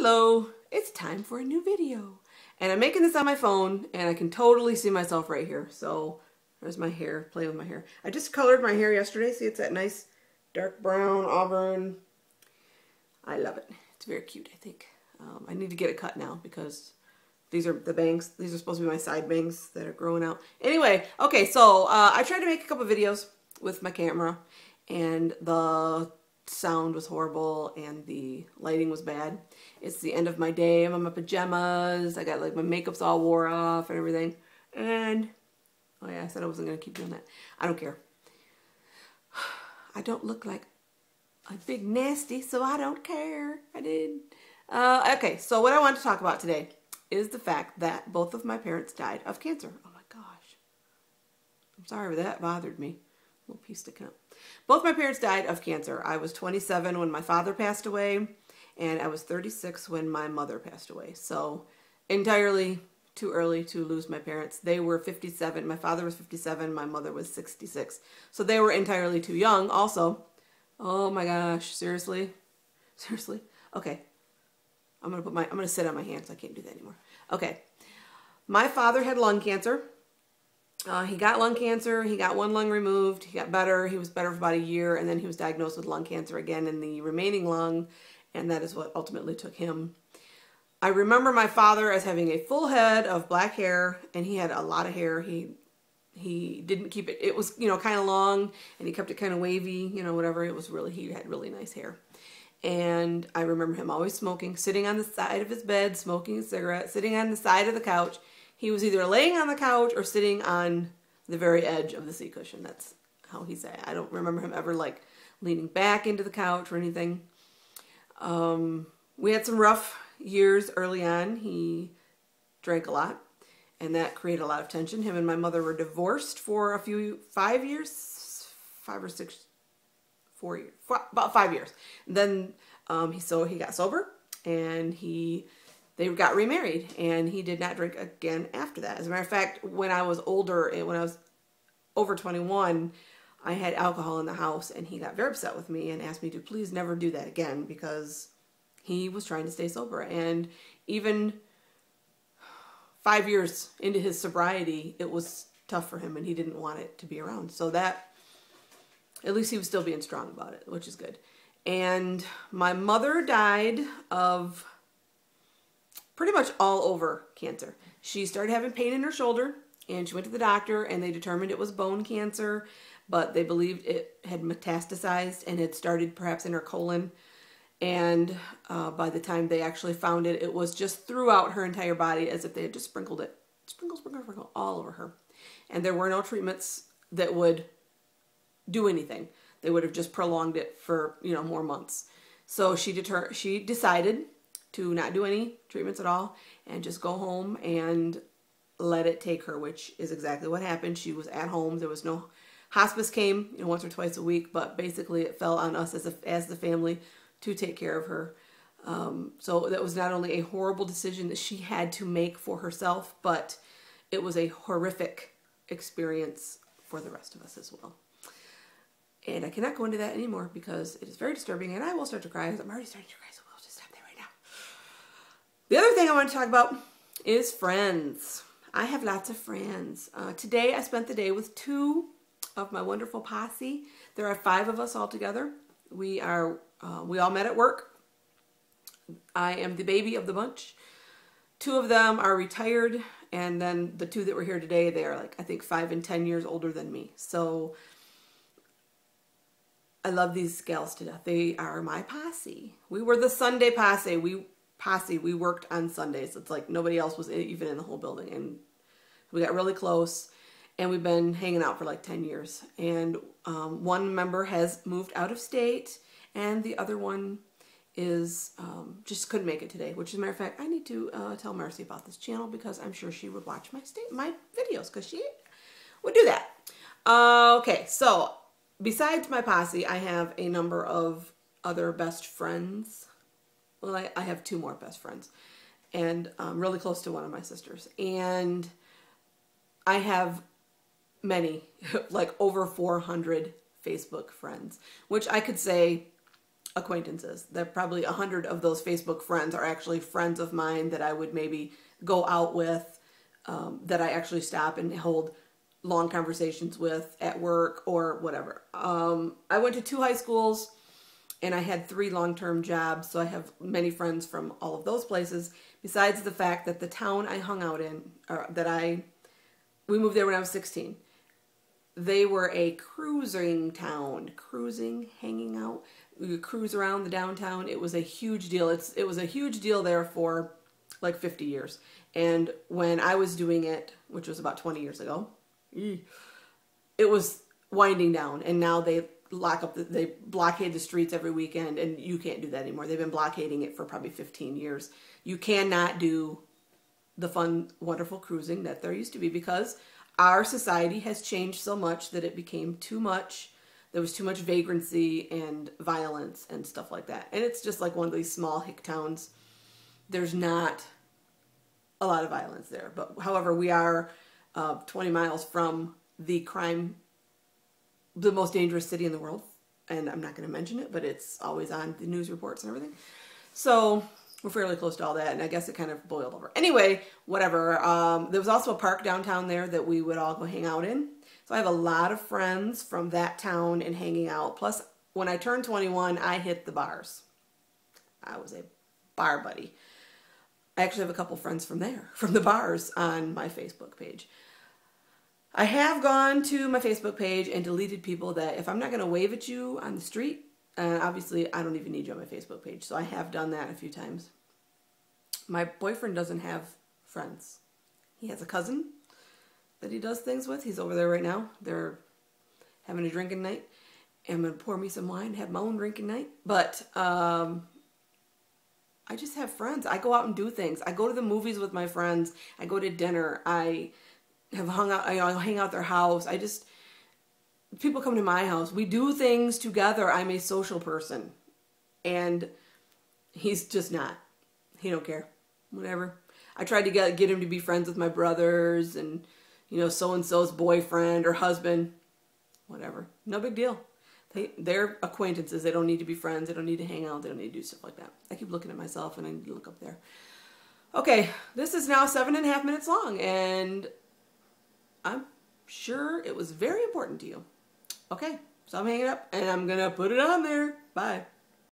Hello, it's time for a new video. And I'm making this on my phone and I can totally see myself right here. So there's my hair, playing with my hair. I just colored my hair yesterday. See, it's that nice dark brown, auburn. I love it. It's very cute, I think. I need to get it cut now because these are the bangs. These are supposed to be my side bangs that are growing out. Anyway, okay, so I tried to make a couple videos with my camera and the sound was horrible and the lighting was bad. It's the end of my day. I'm in my pajamas. I got like my makeup's all wore off and everything. And, oh yeah, I said I wasn't going to keep doing that. I don't care. I don't look like a big nasty, so I don't care. I did. Okay, so what I want to talk about today is the fact that both of my parents died of cancer. Oh my gosh. I'm sorry, that bothered me. A little piece sticking up. Both my parents died of cancer. I was 27 when my father passed away, and I was 36 when my mother passed away. So entirely too early to lose my parents. They were 57. My father was 57. My mother was 66. So they were entirely too young also. Oh my gosh. Seriously? Seriously? Okay. I'm going to sit on my hands. I can't do that anymore. Okay. My father had lung cancer. He got lung cancer. He got one lung removed. He got better. He was better for about a year, and then he was diagnosed with lung cancer again in the remaining lung, and that is what ultimately took him. I remember my father as having a full head of black hair, and he had a lot of hair. He didn't keep it. It was, kind of long, and he kept it kind of wavy, whatever. It was really, he had really nice hair. And I remember him always smoking, sitting on the side of his bed, smoking a cigarette, sitting on the side of the couch. He was either laying on the couch or sitting on the very edge of the seat cushion. That's how he said it. I don't remember him ever like leaning back into the couch or anything. We had some rough years early on. He drank a lot, and that created a lot of tension. Him and my mother were divorced for about 5 years. Then he got sober, and they got remarried, and he did not drink again after that. As a matter of fact, when I was older, and when I was over 21, I had alcohol in the house, and he got very upset with me and asked me to please never do that again because he was trying to stay sober. And even 5 years into his sobriety, it was tough for him, and he didn't want it to be around. So that, at least he was still being strong about it, which is good. And my mother died of pretty much all over cancer. She started having pain in her shoulder, and she went to the doctor, and they determined it was bone cancer, but they believed it had metastasized and had started perhaps in her colon. And by the time they actually found it, it was just throughout her entire body, as if they had just sprinkled it, sprinkle all over her. And there were no treatments that would do anything. They would have just prolonged it for, more months. So she decided to not do any treatments at all and just go home and let it take her, which is exactly what happened. She was at home. There was no hospice, came once or twice a week, but basically it fell on us as the family to take care of her. So that was not only a horrible decision that she had to make for herself, but it was a horrific experience for the rest of us as well. And I cannot go into that anymore because it is very disturbing, and I will start to cry. I'm already starting to cry, so we'll just stop there right now. The other thing I want to talk about is friends. I have lots of friends. Today I spent the day with 2 of my wonderful posse. There are 5 of us all together. We all met at work. I am the baby of the bunch. 2 of them are retired, and then the 2 that were here today, they are like, I think 5 and 10 years older than me. So I love these gals to death. They are my posse. We were the Sunday posse. We worked on Sundays. It's like nobody else was even in the whole building. And we got really close, and we've been hanging out for like 10 years. And one member has moved out of state, and the other one is just couldn't make it today, which as a matter of fact, I need to tell Marcy about this channel because I'm sure she would watch my videos because she would do that. Okay, so besides my posse, I have a number of other best friends. Well, I have 2 more best friends, and I'm really close to one of my sisters. And I have many, like over 400 Facebook friends, which I could say acquaintances. That probably 100 of those Facebook friends are actually friends of mine that I would maybe go out with, that I actually stop and hold long conversations with at work or whatever. I went to 2 high schools and I had 3 long-term jobs, so I have many friends from all of those places, besides the fact that the town I hung out in, we moved there when I was 16. They were a cruising town. Cruising, hanging out. We would cruise around the downtown. It was a huge deal. It was a huge deal there for like 50 years. And when I was doing it, which was about 20 years ago, it was winding down. And now they they blockade the streets every weekend, and you can't do that anymore. They've been blockading it for probably 15 years. You cannot do the fun, wonderful cruising that there used to be, because our society has changed so much that it became too much. There was too much vagrancy and violence and stuff like that. And it's just like one of these small hick towns. There's not a lot of violence there. But however, we are 20 miles from the most dangerous city in the world. And I'm not going to mention it, but it's always on the news reports and everything. So we're fairly close to all that, and I guess it kind of boiled over. Anyway, whatever. There was also a park downtown there that we would all go hang out in. So I have a lot of friends from that town and hanging out. Plus, when I turned 21, I hit the bars. I was a bar buddy. I actually have a couple friends from there, from the bars, on my Facebook page. I have gone to my Facebook page and deleted people that, if I'm not going to wave at you on the street, obviously I don't even need you on my Facebook page. So I have done that a few times. My boyfriend doesn't have friends. He has a cousin that he does things with. He's over there right now. They're having a drinking night. And I'm going to pour me some wine, have my own drinking night. But I just have friends. I go out and do things. I go to the movies with my friends. I go to dinner. I have hung out. I hang out at their house. People come to my house. We do things together. I'm a social person. And he's just not. He don't care. Whatever. I tried to get him to be friends with my brothers and, so-and-so's boyfriend or husband. Whatever. No big deal. They're acquaintances. They don't need to be friends. They don't need to hang out. They don't need to do stuff like that. I keep looking at myself and I need to look up there. Okay. This is now 7.5 minutes long, and I'm sure it was very important to you. Okay, so I'm hanging up, and I'm going to put it on there. Bye.